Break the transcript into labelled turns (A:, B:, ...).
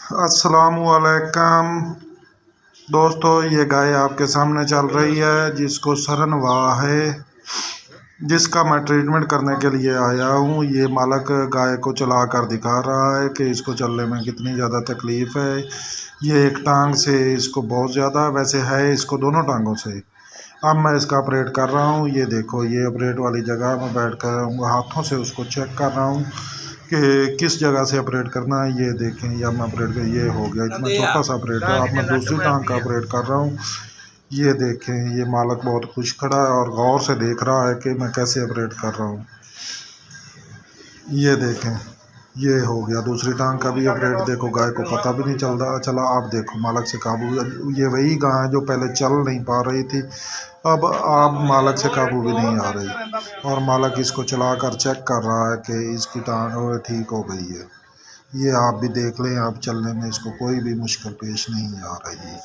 A: अस्सलाम वालेकुम दोस्तों, ये गाय आपके सामने चल रही है जिसको सरनवा है, जिसका मैं ट्रीटमेंट करने के लिए आया हूँ। ये मालक गाय को चला कर दिखा रहा है कि इसको चलने में कितनी ज़्यादा तकलीफ़ है। ये एक टांग से इसको बहुत ज़्यादा, वैसे है इसको दोनों टांगों से। अब मैं इसका ऑपरेट कर रहा हूँ। ये देखो, ये ऑपरेट वाली जगह में बैठ कर हाथों से उसको चेक कर रहा हूँ कि किस जगह से ऑपरेट करना है। ये देखें, या मैं ऑपरेट कर, ये हो गया, इतना छोटा सा ऑपरेट है। अब मैं दूसरी टांग का ऑपरेट कर रहा हूँ। ये देखें, ये मालक बहुत खुश खड़ा है और गौर से देख रहा है कि मैं कैसे ऑपरेट कर रहा हूँ। ये देखें, ये हो गया दूसरी टांग का भी ऑपरेट। देखो, गाय को पता भी नहीं चला। आप देखो, मालक से काबू, ये वही गाय है जो पहले चल नहीं पा रही थी, अब मालक से काबू भी नहीं आ रही। और मालक इसको चला कर चेक कर रहा है कि इसकी टांग ठीक हो गई है। ये आप भी देख लें, आप चलने में इसको कोई भी मुश्किल पेश नहीं आ रही।